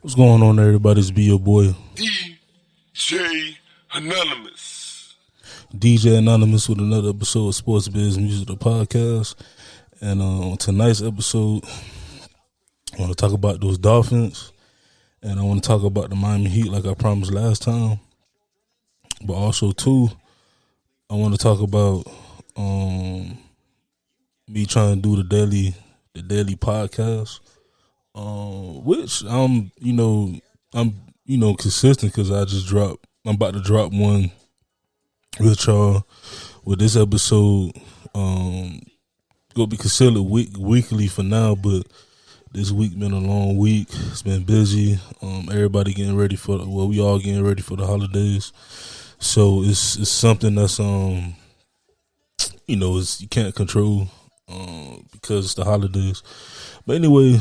What's going on, everybody? It's be your boy DJ Anonymous. DJ Anonymous with another episode of Sports Biz Music the Podcast. And on tonight's episode, I want to talk about those Dolphins, and I want to talk about the Miami Heat like I promised last time. But also too, I want to talk about me trying to do the daily podcast. Which I'm consistent because I'm about to drop one with y'all with this episode. Gonna be considered weekly for now, but this week been a long week. It's been busy. Everybody getting ready we all getting ready for the holidays. So it's something that's you can't control because it's the holidays. But anyway,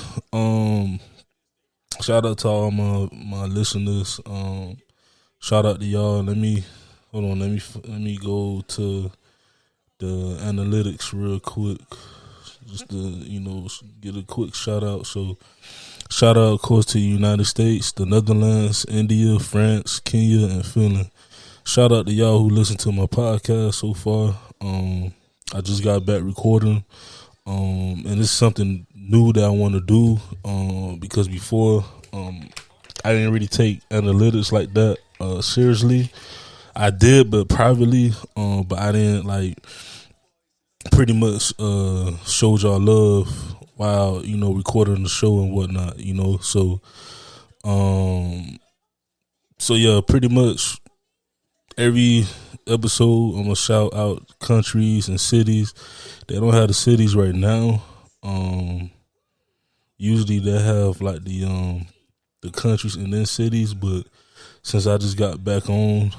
shout out to all my listeners. Shout out to y'all. Let me go to the analytics real quick, just to get a quick shout out. So shout out, of course, to the United States, the Netherlands, India, France, Kenya, and Finland. Shout out to y'all who listen to my podcast so far. I just got back recording, and it's something new that I want to do, because before I didn't really take analytics like that seriously. I did, but privately, but I didn't pretty much showed y'all love while recording the show and whatnot. So yeah, pretty much every episode I'm gonna shout out countries and cities. They don't have the cities right now. Usually they have the countries and then cities, but since I just got back on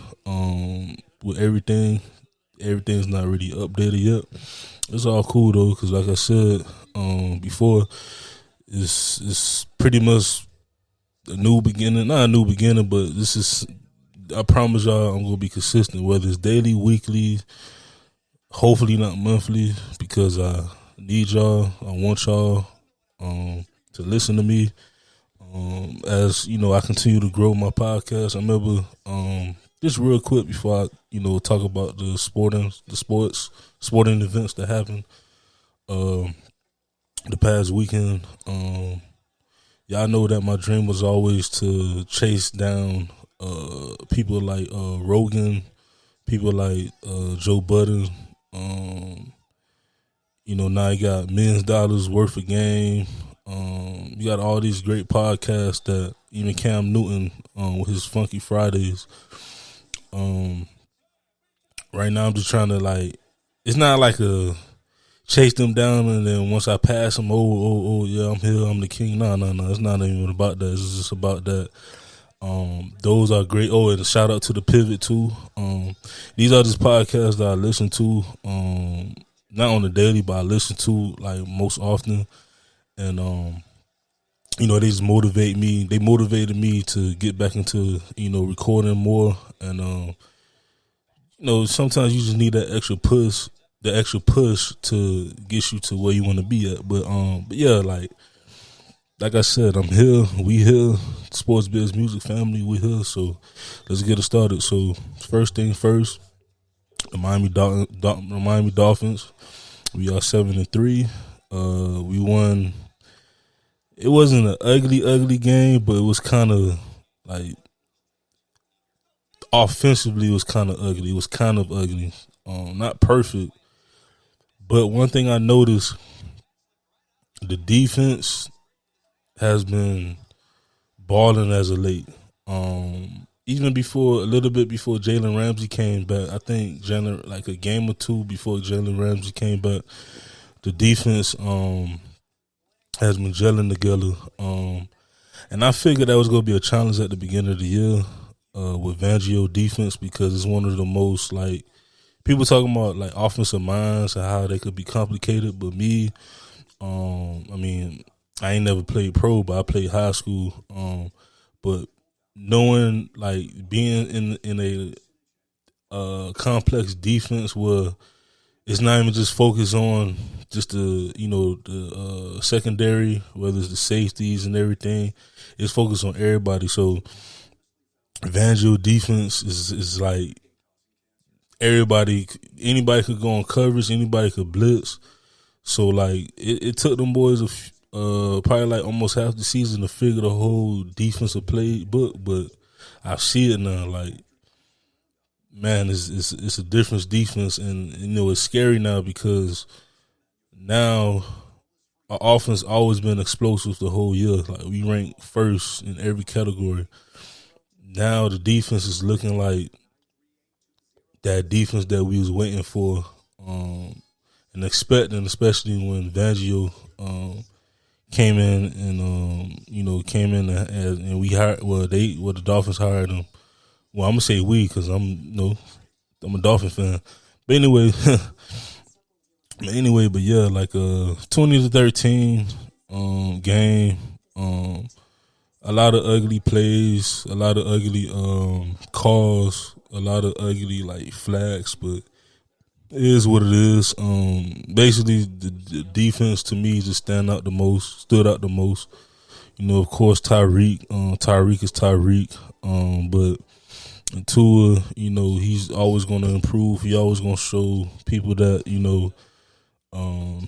with everything's not really updated yet. It's all cool though, because like I said before, it's pretty much a new beginning. Not a new beginning, but this is. I promise y'all, I'm gonna be consistent, whether it's daily, weekly, hopefully not monthly, because I need y'all. I want y'all to listen to me. As I continue to grow my podcast. I remember just real quick before I talk about the sporting events that happened the past weekend. Y'all know that my dream was always to chase down people like Rogan, people like Joe Budden. Now you got millions of dollars worth of game. You got all these great podcasts that even Cam Newton with his Funky Fridays. Right now I'm just trying to it's not like a chase them down and then once I pass them, yeah, I'm here, I'm the king. No, it's not even about that. It's just about that. Those are great. Oh, and a shout out to the Pivot too. These are just podcasts that I listen to, not on the daily, but I listen to most often. And they just motivate me. They motivated me to get back into recording more. And sometimes you just need that extra push to get you to where you want to be at. But yeah, like I said, I'm here. We here. Sports Biz Music Family. We here. So let's get it started. So first thing first, the Miami Dolphins. We are 7-3. We won. It wasn't an ugly game, but it was kind of offensively. It was kind of ugly. It was kind of ugly. Not perfect, but one thing I noticed, the defense has been balling as of late. Even a little bit before Jalen Ramsey came back. I think a game or two before Jalen Ramsey came back, the defense has been gelling together. And I figured that was going to be a challenge at the beginning of the year with Fangio defense, because it's one of the most people talking about offensive minds and how they could be complicated. But me, I ain't never played pro, but I played high school. But knowing being in a complex defense where it's not even just focused on just the secondary, whether it's the safeties and everything. It's focused on everybody. So Evangel defense is like everybody, anybody could go on coverage, anybody could blitz. So like it took them boys probably like almost half the season to figure the whole defensive playbook, but I see it now. Like, man, it's a different defense, and it's scary now because now our offense always been explosive the whole year. Like, we rank first in every category. Now the defense is looking like that defense that we was waiting for, and expecting, especially when Vangio came in and we hired. The Dolphins hired him. Well, I'm gonna say we because I'm a Dolphin fan. But anyway, but yeah, like 20-13 game. A lot of ugly plays, a lot of ugly calls, a lot of ugly like flags, but it is what it is. Basically, the defense to me just stood out the most. Of course, Tyreek. Tyreek is Tyreek. But Tua, he's always going to improve. He always going to show people that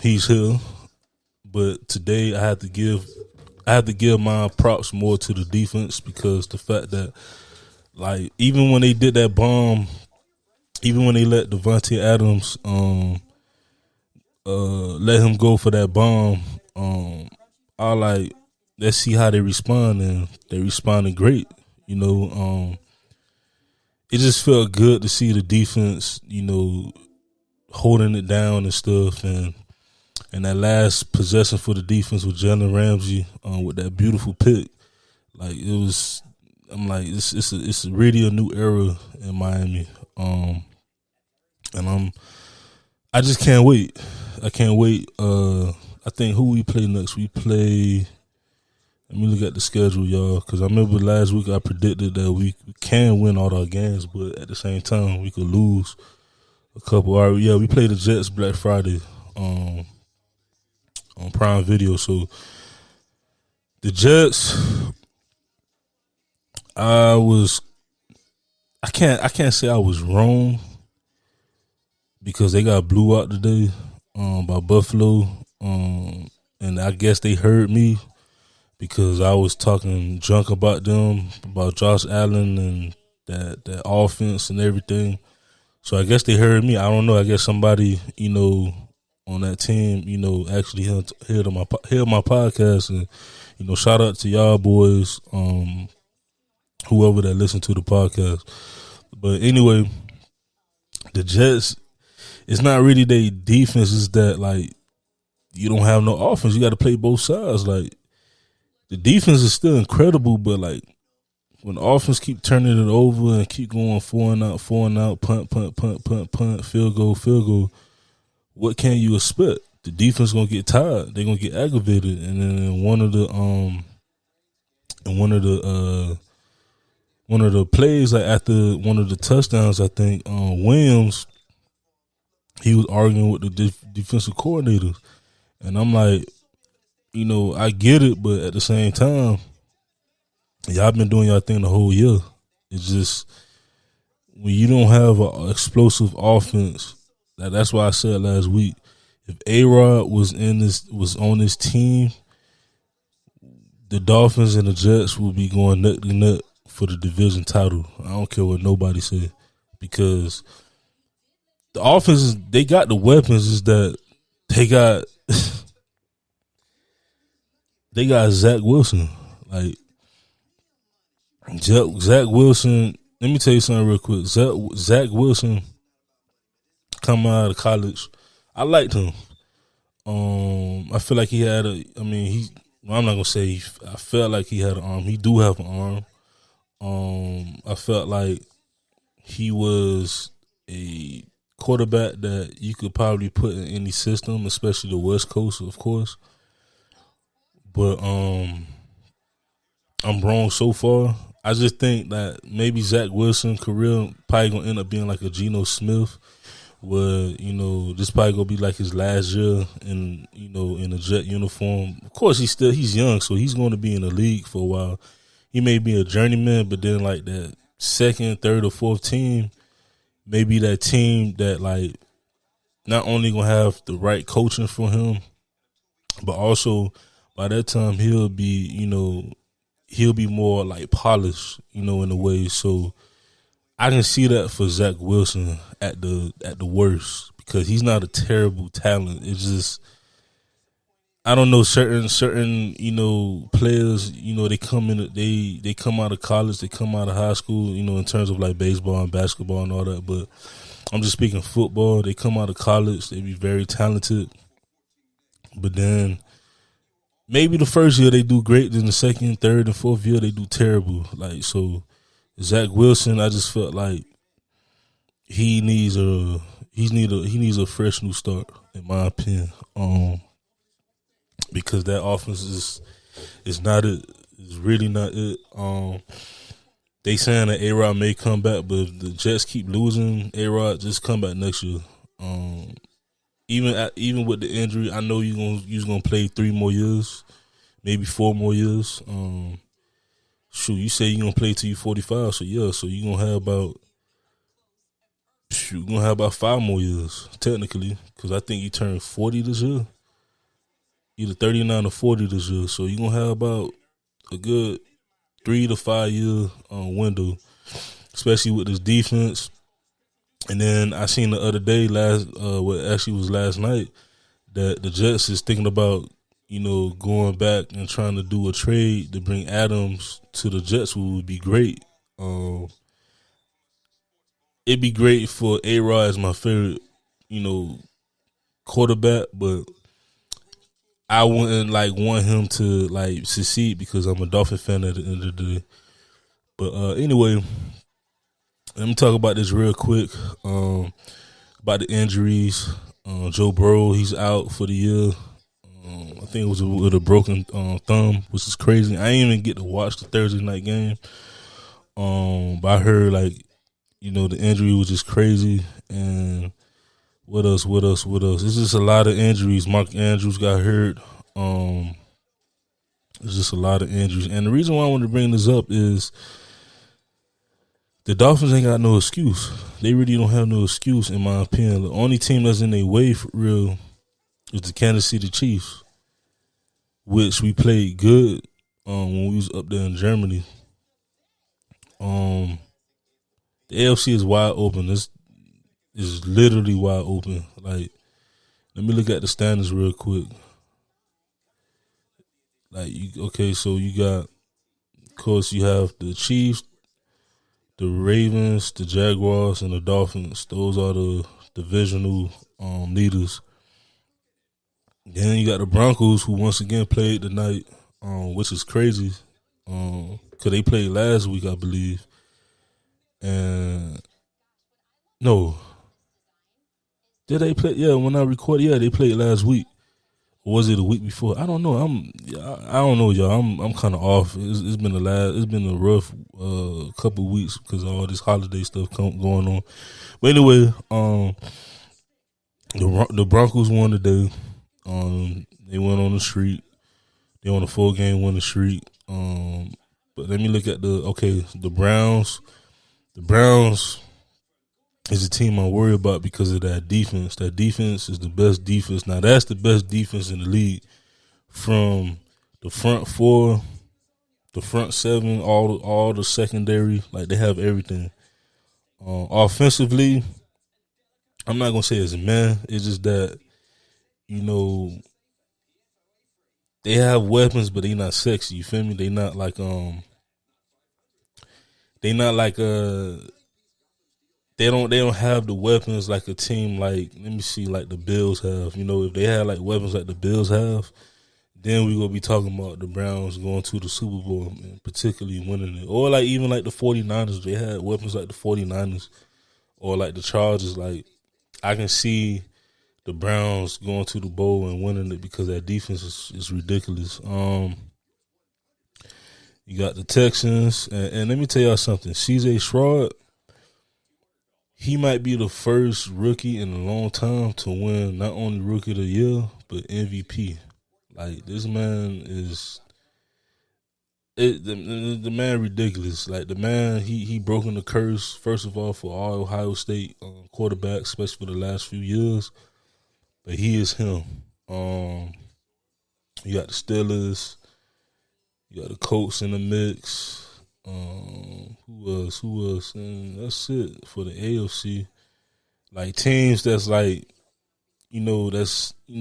he's here. But today, I have to give my props more to the defense because the fact that, like, even when they did that bomb. Even when they let Devontae Adams let him go for that bomb, let's see how they respond, and they responded great. It just felt good to see the defense, holding it down and stuff, and that last possession for the defense with Jalen Ramsey with that beautiful pick, like it was. I'm like, it's really a new era in Miami. And I just can't wait. I can't wait. I think who we play next? We play. Let me look at the schedule, y'all, because I remember last week I predicted that we can win all our games, but at the same time we could lose a couple. All right, yeah, we play the Jets Black Friday on Prime Video. So the Jets, I can't say I was wrong, because they got blew out today by Buffalo, and I guess they heard me because I was talking junk about them, about Josh Allen and that offense and everything. So I guess they heard me. I don't know. I guess somebody on that team actually heard my podcast, and shout out to y'all boys, whoever that listened to the podcast. But anyway, the Jets. It's not really their defense. It's that, like, you don't have no offense. You got to play both sides. Like, the defense is still incredible, but, like, when the offense keep turning it over and keep going 4 and out, punt, field goal, what can you expect? The defense gonna get tired. They're gonna get aggravated, and then one of the plays, like after one of the touchdowns, I think Williams. He was arguing with the defensive coordinators. And I'm like, I get it, but at the same time, y'all been doing y'all thing the whole year. It's just, when you don't have an explosive offense, that's why I said last week, if A-Rod was on this team, the Dolphins and the Jets will be going neck to neck for the division title. I don't care what nobody say, because the offense, they got the weapons. Is that they got Zach Wilson. Like, Zach Wilson. Let me tell you something real quick. Zach Wilson, coming out of college, I liked him. I feel like he had I'm not gonna say. I felt like he had an arm. He do have an arm. I felt like he was a quarterback that you could probably put in any system, especially the West Coast, of course. But I'm wrong so far. I just think that maybe Zach Wilson's career probably gonna end up being like a Geno Smith, where, this probably gonna be like his last year in a Jet uniform. Of course, he's young, so he's going to be in the league for a while. He may be a journeyman, but then like that second, third, or fourth team, maybe that team that like not only gonna have the right coaching for him, but also by that time he'll be more like polished, in a way. So I can see that for Zach Wilson at the worst, because he's not a terrible talent. It's just, I don't know, certain players, they come in, they come out of college, they come out of high school, in terms of like baseball and basketball and all that. But I'm just speaking football. They come out of college, they be very talented, but then maybe the first year they do great, then the second, third, and fourth year they do terrible. Like, so Zach Wilson, I just felt like he needs a fresh new start, in my opinion. Because that offense is not it. It's really not it. They saying that A-Rod may come back, but if the Jets keep losing, A-Rod just come back next year. Even with the injury, I know you're gonna play 3 more years, maybe 4 more years. You say you're gonna play till you 45, so yeah, so you're gonna have about 5 more years technically, because I think you turn 40 this year, either 39 or 40 this year. So you're gonna have about a good 3 to 5 year window, especially with this defense. And then I seen the other day, last night, that the Jets is thinking about, going back and trying to do a trade to bring Adams to the Jets, which would be great. It'd be great for A-Rod as my favorite, quarterback, but I wouldn't want him to succeed, because I'm a Dolphin fan at the end of the day. But anyway, let me talk about this real quick. About the injuries. Joe Burrow, he's out for the year. I think it was with a broken thumb, which is crazy. I didn't even get to watch the Thursday night game. But I heard the injury was just crazy. And what else? It's just a lot of injuries. Mark Andrews got hurt. There's just a lot of injuries. And the reason why I wanted to bring this up is the Dolphins ain't got no excuse. They really don't have no excuse, in my opinion. The only team that's in their way for real is the Kansas City Chiefs, which we played good when we was up there in Germany. The AFC is wide open. This is literally wide open. Like, let me look at the standings real quick. So you got, of course, you have the Chiefs, the Ravens, the Jaguars, and the Dolphins. Those are the divisional leaders. Then you got the Broncos, who once again played tonight, which is crazy, because they played last week, I believe. And no, did they play? Yeah, when I recorded, they played last week. Or was it a week before? I don't know. I don't know, y'all. I'm kind of off. It's been a rough couple weeks because of all this holiday stuff going on. But anyway, the Broncos won today. They went on the streak. They on a 4-game winning streak. But let me look at the Browns. The Browns is a team I worry about because of that defense. That defense is the best defense. Now, that's the best defense in the league, from the front 4, the front 7, all the secondary. Like, they have everything. Offensively, I'm not gonna say it's man. It's just that, they have weapons, but they not sexy. You feel me? They not like They don't have the weapons like a team like the Bills have. If they had like weapons like the Bills have, then we gonna be talking about the Browns going to the Super Bowl and particularly winning it. Or like even like the 49ers, they had weapons like the 49ers or like the Chargers. Like, I can see the Browns going to the bowl and winning it because that defense is ridiculous. You got the Texans, and let me tell y'all something. CJ Stroud, he might be the first rookie in a long time to win not only Rookie of the Year but MVP. Like this man is the man ridiculous. Like the man, he broken the curse first of all for all Ohio State quarterbacks, especially for the last few years. But he is him. You got the Steelers, you got the Colts in the mix. Who else? And that's it for the AFC. Like teams that's like, that's in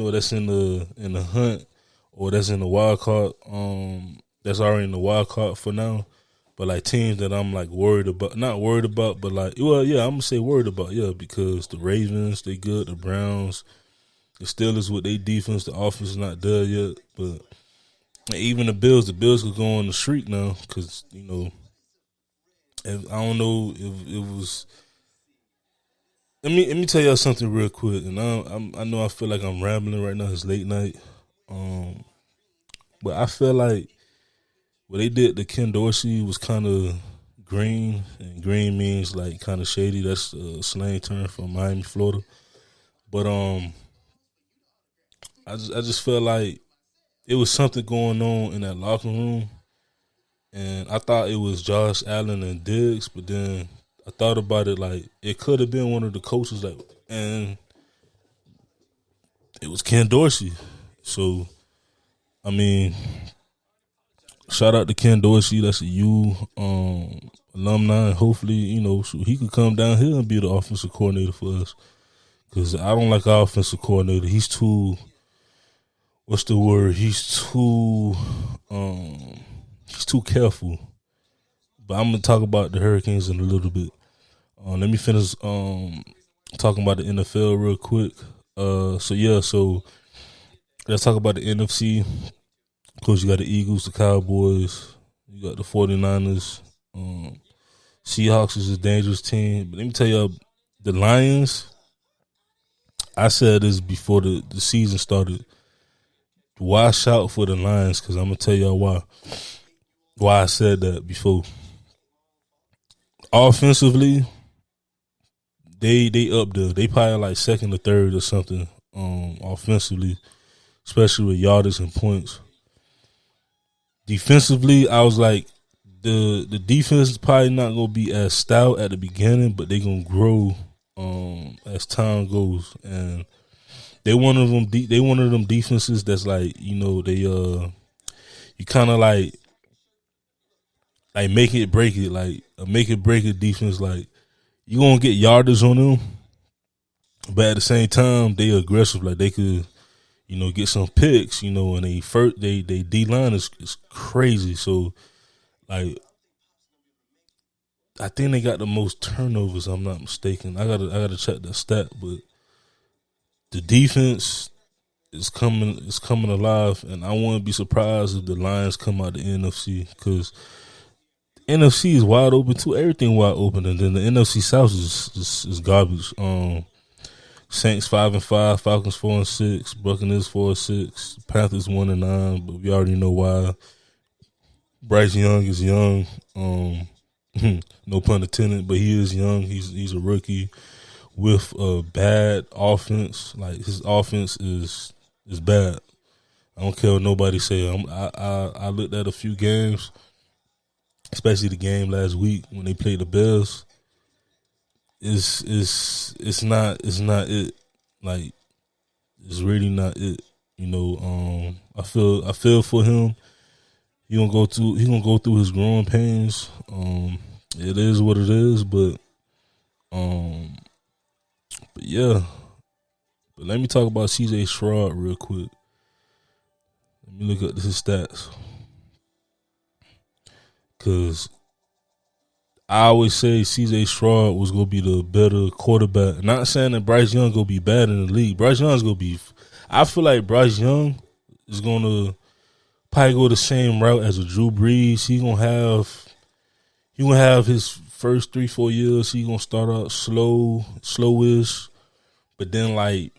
the hunt or that's in the wild card. That's already in the wild card for now. But like teams that I'm like worried about, not worried about, but like, well, yeah, I'm gonna say worried about, yeah, because the Ravens they good, the Browns, the Steelers with their defense, the offense is not there yet, but even the Bills could go on the streak now because I don't know if it was. Let me tell y'all something real quick, and I know I feel like I'm rambling right now. It's late night, but I feel like what they did to Ken Dorsey was kind of green, and green means like kind of shady. That's a slang term from Miami, Florida. But I just felt like it was something going on in that locker room, and I thought it was Josh Allen and Diggs, but then I thought about it like it could have been one of the coaches, like, and it was Ken Dorsey. So, I mean, shout out to Ken Dorsey. That's a U alumni. And hopefully, so he could come down here and be the offensive coordinator for us. Because I don't like our offensive coordinator. He's too. What's the word? He's too careful. But I'm gonna talk about the Hurricanes in a little bit. Let me finish talking about the NFL real quick. So let's talk about the NFC. Of course, you got the Eagles, the Cowboys, you got the 49ers. Seahawks is a dangerous team. But let me tell y'all, the Lions, I said this before the season started. Watch out for the Lions because I'm going to tell y'all why I said that before. Offensively, they up there. They probably like second or third or something offensively, especially with yardage and points. Defensively, I was like, the defense is probably not gonna be as stout at the beginning, but they're gonna grow as time goes. And they one of them defenses that's like, they you kind of like make it break it, like a make it break it defense. Like you gonna get yardage on them, but at the same time they aggressive. Like they could. Get some picks, and they D line is crazy. So, like, I think they got the most turnovers. I'm not mistaken. I gotta check that stat, but the defense is coming alive, and I wouldn't be surprised if the Lions come out the NFC because NFC is wide open too. Everything wide open, and then the NFC South is garbage. Saints 5-5, Falcons 4-6, Buccaneers 4-6, Panthers 1-9, but we already know why. Bryce Young is young, no pun intended, but he is young. He's a rookie with a bad offense. Like his offense is bad. I don't care what nobody say. I looked at a few games, especially the game last week when they played the Bears. It's not it. Like it's really not it. I feel for him. He gonna go through his growing pains. It is what it is, but yeah. But let me talk about CJ Stroud real quick. Let me look at his stats. Cause I always say CJ Stroud was gonna be the better quarterback. Not saying that Bryce Young gonna be bad in the league. Bryce Young's gonna be. I feel like Bryce Young is gonna probably go the same route as a Drew Brees. He gonna have his first 3-4 years. He gonna start out slowish, but then like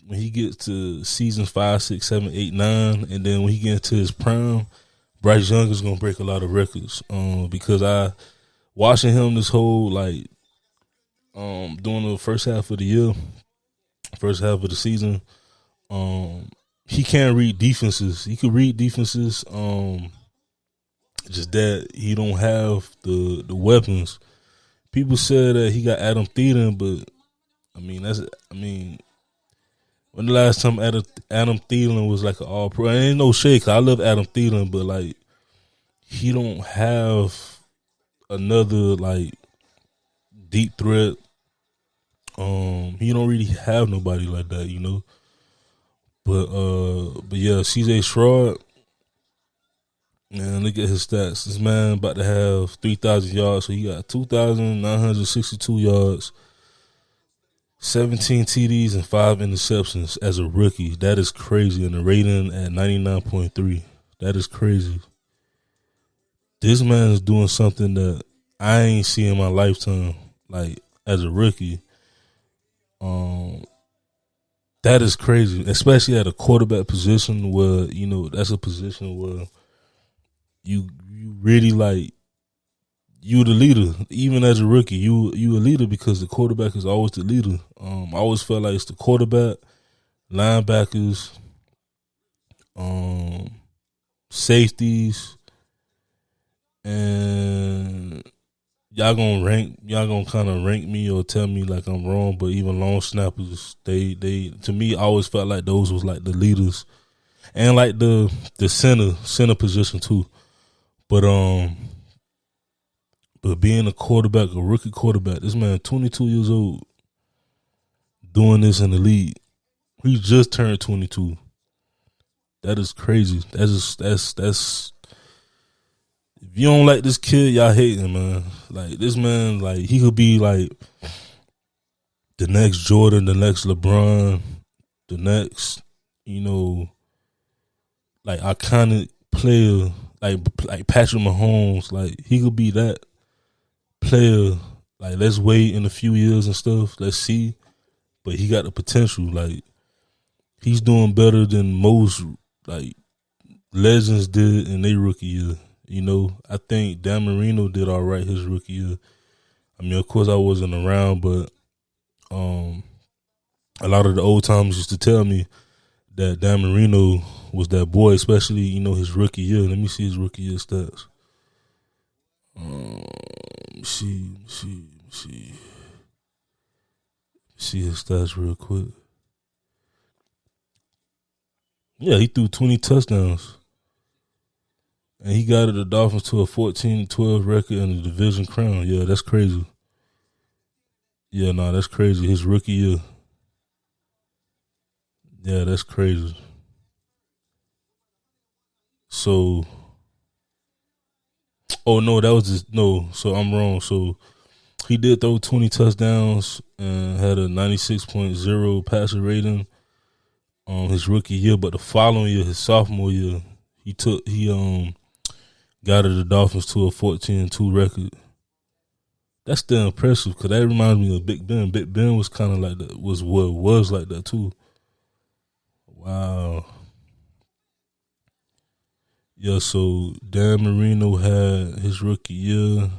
when he gets to seasons 5, 6, 7, 8, 9, and then when he gets into his prime, Bryce Young is gonna break a lot of records. Because watching him this whole like during the first half of the year, first half of the season, he can't read defenses. He could read defenses. Just that he don't have the weapons. People said that he got Adam Thielen, but when the last time Adam Thielen was like an all pro? Ain't no shade, 'cause I love Adam Thielen, but like he don't have another like deep threat. He don't really have nobody like that, you know. But yeah, CJ Stroud, man, look at his stats. This man about to have 3,000 yards, so he got 2,962 yards, 17 TDs, and 5 interceptions as a rookie. That is crazy, and the rating at 99.3. That is crazy. This man is doing something that I ain't seen in my lifetime, like as a rookie. That is crazy, especially at a quarterback position where, you know, that's a position where you really like, you the leader. Even as a rookie, you a leader because the quarterback is always the leader. I always felt like it's the quarterback, linebackers, safeties, and y'all gonna kind of rank me or tell me like I'm wrong, but even long snappers, they to me, I always felt like those was like the leaders, and like the center position too. But being a quarterback, a rookie quarterback, this man 22 years old doing this in the league. He just turned 22. That is crazy. That's if you don't like this kid, y'all hate him, man. Like this man, like he could be like the next Jordan, the next LeBron, the next, you know, like iconic player, like Patrick Mahomes. Like he could be that player. Like let's wait in a few years and stuff. Let's see. But he got the potential. Like he's doing better than most like legends did in their rookie year. You know, I think Dan Marino did all right his rookie year. I mean, of course, I wasn't around, but a lot of the old timers used to tell me that Dan Marino was that boy, especially, you know, his rookie year. Let me see his rookie year stats. See his stats real quick. Yeah, he threw 20 touchdowns. And he got the Dolphins to a 14-12 record in the division crown. Yeah, that's crazy. Yeah, no, that's crazy. His rookie year. Yeah, that's crazy. So, oh no, that was just, no, so I'm wrong. So, he did throw 20 touchdowns and had a 96.0 passer rating on his rookie year. But the following year, his sophomore year, he got the Dolphins to a 14-2 record. That's still impressive because that reminds me of Big Ben. Big Ben was kind of like that, was like that too. Wow. Yeah, so Dan Marino had his rookie year.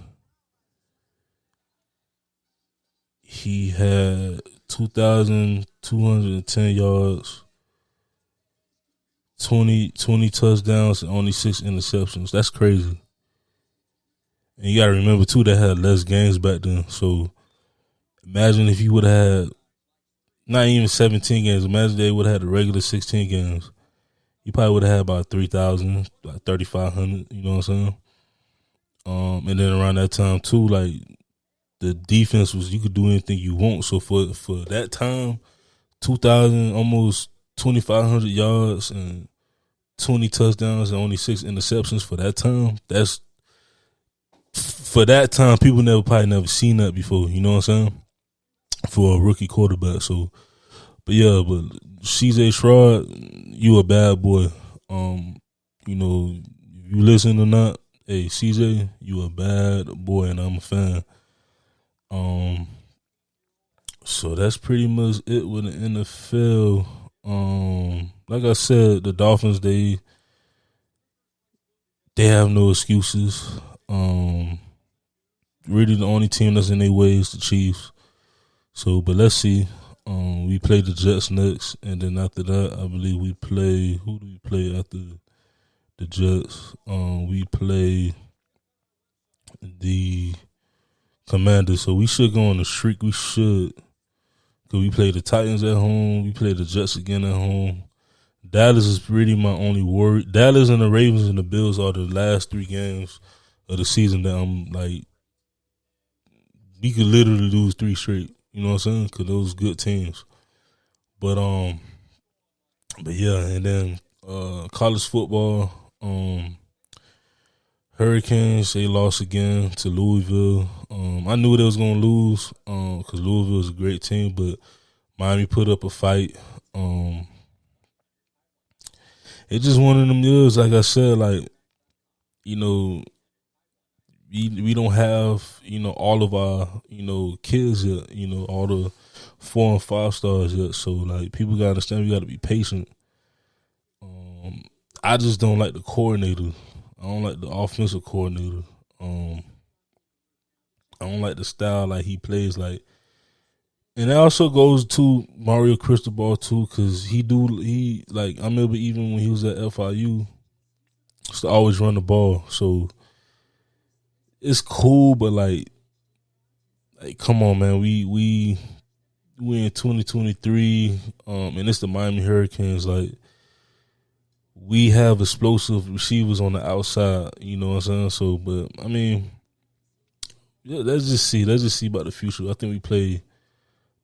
He had 2,210 yards, 20 touchdowns, and only 6 interceptions. That's crazy. And you got to remember, too, they had less games back then. So imagine if you would have had not even 17 games. Imagine they would have had the regular 16 games. You probably would have had about 3,000, like 3,500, you know what I'm saying? And then around that time, too, like, the defense was, you could do anything you want. So for that time, 2,000, almost 2,500 yards and 20 touchdowns and only 6 interceptions for that time, for that time, people probably never seen that before, you know what I'm saying? For a rookie quarterback. So, but yeah, but CJ Stroud, you a bad boy. You know, if you listen or not, hey, CJ, you a bad boy and I'm a fan. So that's pretty much it with the NFL. Like I said, the Dolphins, they have no excuses. Really, the only team that's in their way is the Chiefs. So, but let's see. We play the Jets next, and then after that, I believe we play. Who do we play after the Jets? We play the Commanders. So we should go on a streak. We should, because we play the Titans at home. We play the Jets again at home. Dallas is really my only worry. Dallas and the Ravens and the Bills are the last 3 games of the season that I'm like, we could literally lose 3 straight. You know what I'm saying? Because those good teams. But yeah, and then college football. Hurricanes, they lost again to Louisville. I knew they was gonna lose because Louisville is a great team, but Miami put up a fight. It's just one of them years, like I said, like, you know, we don't have, all of our, kids yet, all the 4 and 5 stars yet. So like people gotta understand we gotta be patient. I just don't like the coordinator. I don't like the offensive coordinator. I don't like the style like he plays like, and that also goes to Mario Cristobal too, because he like I remember even when he was at FIU, used to always run the ball. So it's cool, but like come on, man, we in 2023, and it's the Miami Hurricanes. Like we have explosive receivers on the outside. You know what I'm saying? So, but I mean, yeah, let's just see about the future. I think we play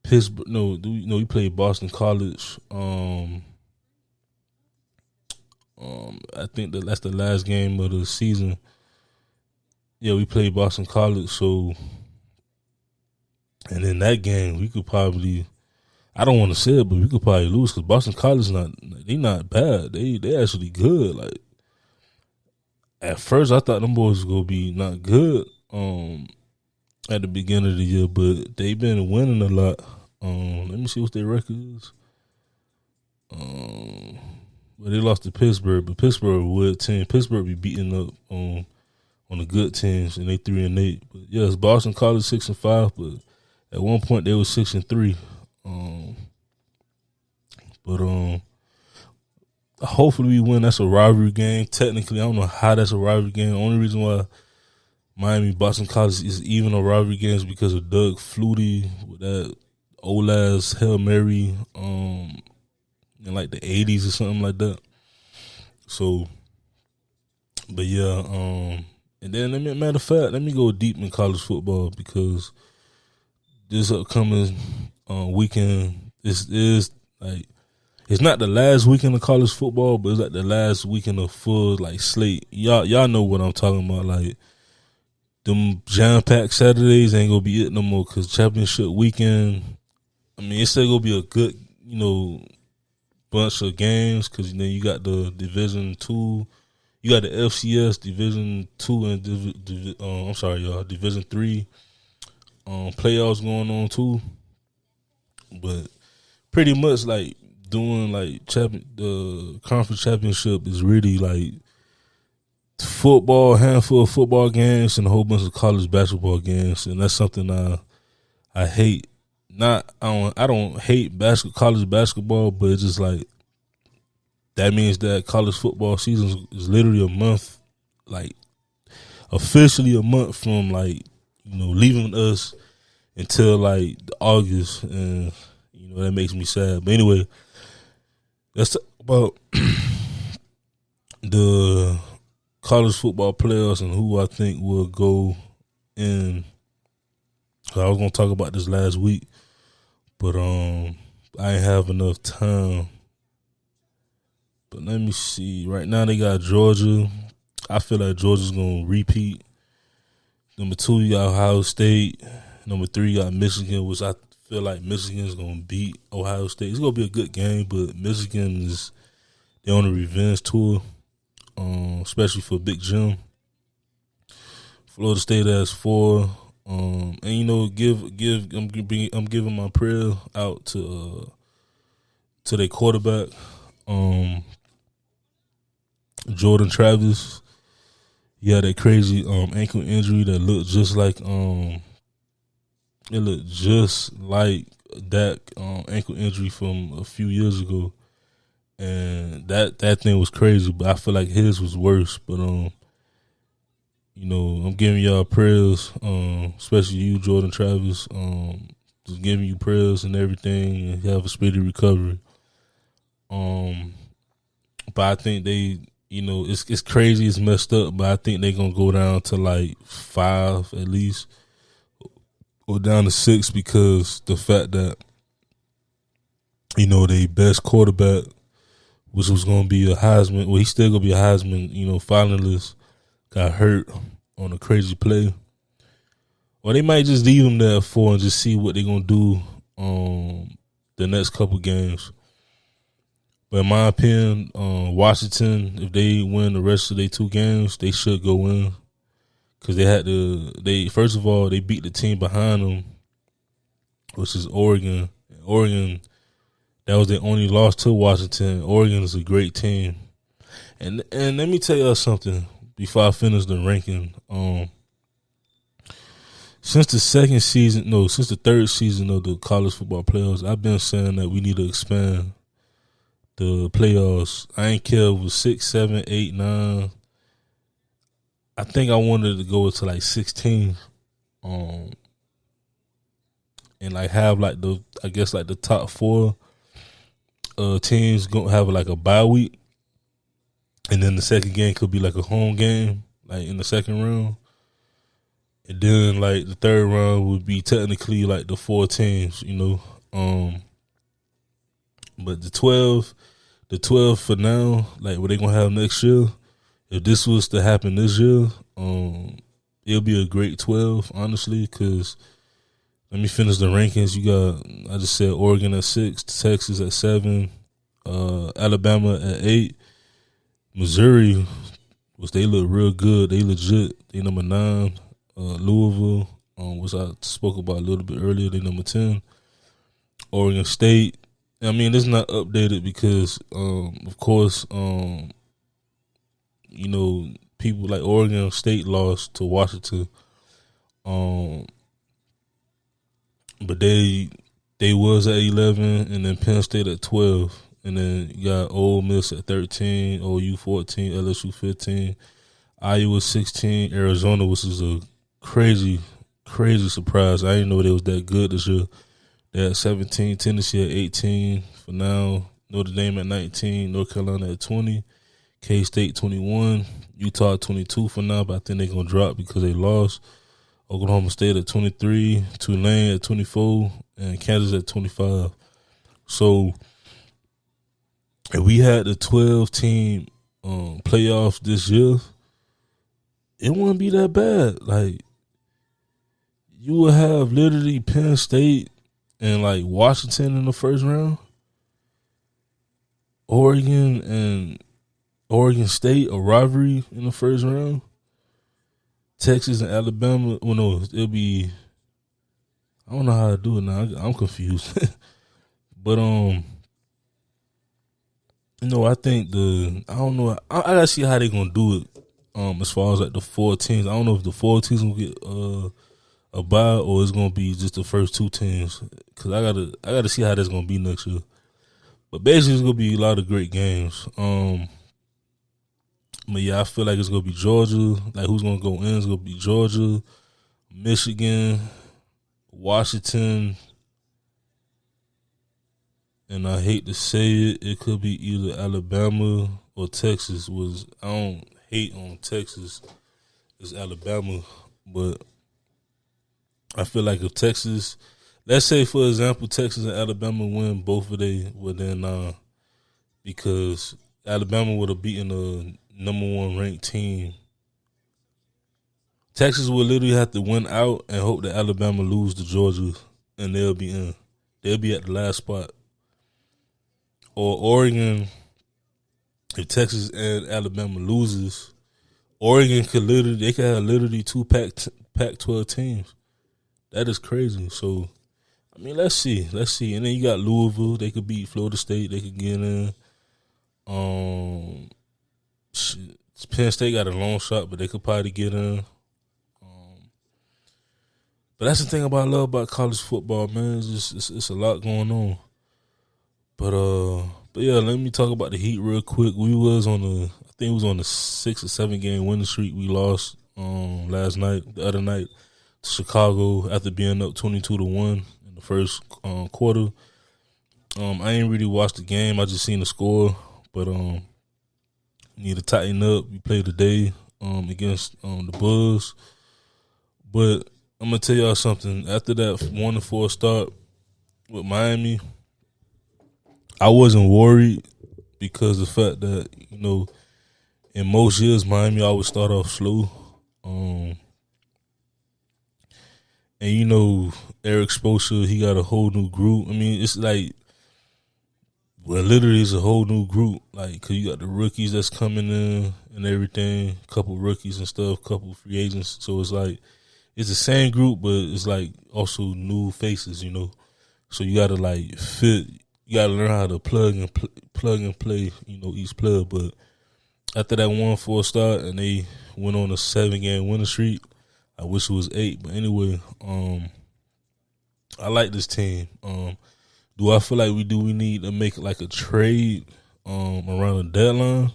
Pittsburgh. No, we played Boston College. I think that's the last game of the season. Yeah, we played Boston College. So, and in that game, we could probably. I don't want to say it, but we could probably lose because Boston College they not bad. They actually good. Like at first, I thought them boys was gonna be not good. At the beginning of the year, but they've been winning a lot. Let me see what their record is. Well, they lost to Pittsburgh, but Pittsburgh a good team. Pittsburgh be beating up on the good teams, and they 3-8. But yes, Boston College 6-5, but at one point they were 6-3. But hopefully we win. That's a rivalry game. Technically, I don't know how that's a rivalry game. The only reason why Miami Boston College is even a rivalry game is because of Doug Flutie with that old ass Hail Mary in like the 80s or something like that. So, but yeah, and then matter of fact, let me go deep in college football because this upcoming weekend is like, it's not the last weekend of college football, but it's like the last weekend of full like slate. Y'all know what I'm talking about. Like them jam-packed Saturdays ain't gonna be it no more because championship weekend. I mean, it's still gonna be a good, bunch of games because then you got the Division 2, you got the FCS Division 2 and Division 3 playoffs going on too. But pretty much like doing like the conference championship is really like football, handful of football games and a whole bunch of college basketball games, and that's something I hate. I don't hate college basketball, but it's just like that means that college football season is literally a month, like officially a month from like leaving us until like August, and that makes me sad. But anyway, let's talk about the college football playoffs and who I think will go in. I was gonna talk about this last week, but I ain't have enough time. But let me see. Right now they got Georgia. I feel like Georgia's gonna repeat. Number 2, you got Ohio State. Number 3, you got Michigan, which I feel like Michigan's gonna beat Ohio State. It's gonna be a good game, but Michigan they're on a revenge tour. Especially for Big Jim. Florida State has 4, and I'm giving my prayer out to their quarterback, Jordan Travis. He had that crazy ankle injury that looked just like it looked just like that ankle injury from a few years ago, and that thing was crazy. But I feel like his was worse. But I'm giving y'all prayers, especially you, Jordan Travis. Just giving you prayers and everything, and have a speedy recovery. But I think they, it's crazy, it's messed up. But I think they're gonna go down to like 5 at least, or down to 6, because the fact that their best quarterback, which was gonna be a Heisman, well, he's still gonna be a Heisman, finalist, got hurt on a crazy play. Or they might just leave him there at 4 and just see what they're gonna do the next couple games. But in my opinion, Washington, if they win the rest of their 2 games, they should go in, because first of all, they beat the team behind them, which is Oregon. Oregon, that was their only loss to Washington. Oregon is a great team. And let me tell y'all something before I finish the ranking. Since the third season of the college football playoffs, I've been saying that we need to expand the playoffs. I ain't care if it was 6, 7, 8, 9. I think I wanted to go to like 16, and like have like the top 4 teams gonna have like a bye week, and then the second game could be like a home game, like in the second round, and then like the third round would be technically like the 4 teams, But the 12 for now, like what they gonna have next year, if this was to happen this year, it'll be a great 12, honestly, because let me finish the rankings. I just said Oregon at 6, Texas at 7, Alabama at 8, Missouri, which they look real good. They legit. They number 9. Louisville, which I spoke about a little bit earlier, they number 10. Oregon State. I mean, it's not updated because, of course, people like Oregon State lost to Washington. But they was at 11, and then Penn State at 12, and then you got Ole Miss at 13, OU 14, LSU 15, Iowa 16, Arizona, which is a crazy surprise. I didn't know they was that good this year. They at 17, Tennessee at 18 for now, Notre Dame at 19, North Carolina at 20, K-State 21, Utah 22 for now, but I think they're going to drop because they lost. Oklahoma State at 23, Tulane at 24, and Kansas at 25. So if we had the 12-team playoffs this year, it wouldn't be that bad. Like, you would have literally Penn State and like Washington in the first round, Oregon and Oregon State, a rivalry in the first round, Texas and Alabama. Well, no, it'll be. I don't know how to do it now. I'm confused. But I think I don't know. I gotta see how they gonna do it. As far as like the 4 teams, I don't know if the 4 teams gonna get a bye or it's gonna be just the first 2 teams. Cause I gotta see how that's gonna be next year. But basically, it's gonna be a lot of great games. But yeah, I feel like it's gonna be Georgia. Like, who's gonna go in? It's gonna be Georgia, Michigan, Washington, and I hate to say it, it could be either Alabama or Texas. I don't hate on Texas, it's Alabama, but I feel like if Texas, let's say for example, Texas and Alabama win both of they, well then because Alabama would have beaten a number 1 ranked team. Texas will literally have to win out and hope that Alabama lose to Georgia, and they'll be in. They'll be at the last spot. Or Oregon, if Texas and Alabama loses, Oregon could have literally 2 Pac-12 teams. That is crazy. So, I mean, let's see. And then you got Louisville. They could beat Florida State. They could get in. Penn State got a long shot, but they could probably get in. But that's the thing I love about college football, man. It's a lot going on. But yeah, let me talk about the Heat real quick. We was on I think it was on the 6 or 7 game winning streak. We lost the other night to Chicago after being up 22-1 in the first quarter. I ain't really watched the game. I just seen the score, but need to tighten up. We played today against the Bulls, but I'm gonna tell y'all something. After that 1-4 start with Miami, I wasn't worried because the fact that, in most years Miami always start off slow. And Eric Spoelstra, he got a whole new group. I mean, it's like, well, literally it's a whole new group. Like, cause you got the rookies that's coming in and everything, couple rookies and stuff, couple free agents. So it's like, it's the same group, but it's like also new faces, So you gotta like fit. You gotta learn how to plug and play, each player. But after that 1-4 start and they went on a 7-game winning streak, I wish it was 8. But anyway, I like this team. Do I feel like we need to make like a trade around the deadline?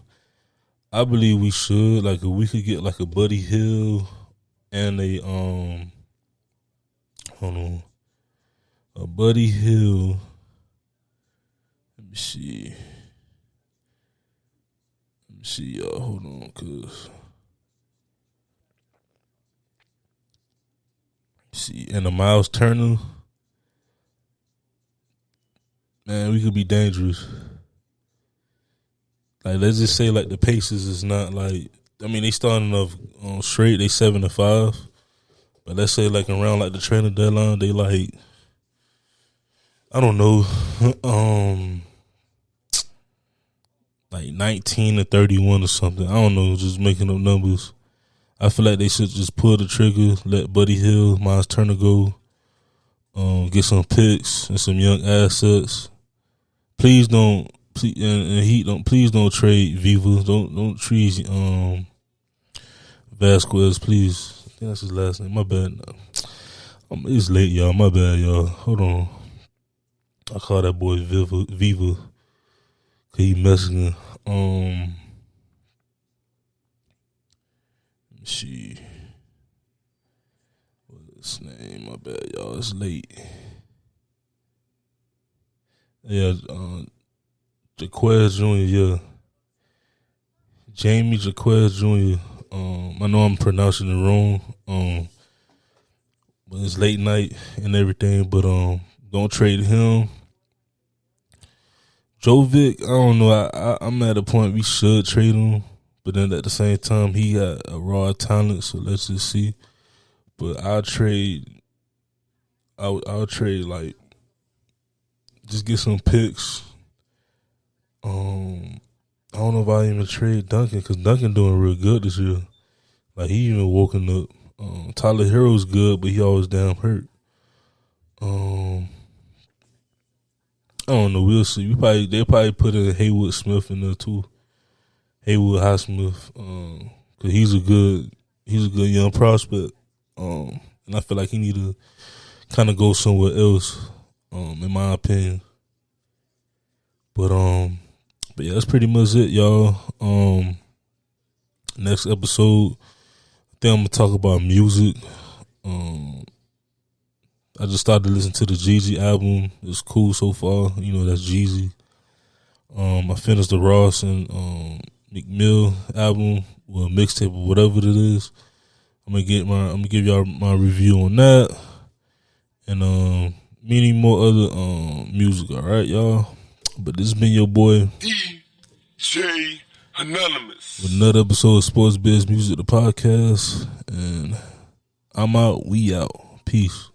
I believe we should. Like, if we could get like a Buddy Hield and a Buddy Hield. Let me see, y'all. Hold on, cause and a Miles Turner. Man, we could be dangerous. Like, let's just say like the Pacers is not like. I mean, they starting off straight. They 7-5, but let's say like around like the training deadline, they like, I don't know, like 19-31 or something. I don't know, just making up numbers. I feel like they should just pull the trigger, let Buddy Hield, Miles Turner go, get some picks and some young assets. Please don't. Please don't trade Viva. Don't trade Vasquez, please. I think that's his last name. My bad. It's late, y'all. My bad, y'all. Hold on. I call that boy Viva. Cause he Mexican. Let me see. What's his name? My bad, y'all. It's late. Yeah, Jaquez Jr., yeah. Jamie Jaquez Jr. I know I'm pronouncing it wrong. But it's late night and everything. But don't trade him. Joe Vick, I don't know. I'm at a point we should trade him, but then at the same time he got a raw talent. So let's just see. But I'll trade like, just get some picks. I don't know if I even trade Duncan, because Duncan doing real good this year. Like, he even woken up. Tyler Hero's good, but he always damn hurt. I don't know. We'll see. They'll probably put in Haywood Smith in there too. Haywood Highsmith, because he's a good young prospect. And I feel like he need to kind of go somewhere else. In my opinion. But yeah, that's pretty much it, y'all. Next episode, I think I'm gonna talk about music. I just started listening to the Jeezy album. It's cool so far. That's Jeezy. I finished the Ross and McMill album, or mixtape, or whatever it is. I'm gonna give y'all my review on that, and many more other music. All right, y'all. But this has been your boy DJ Anonymous with another episode of Sports Biz Music, the podcast, and I'm out. We out. Peace.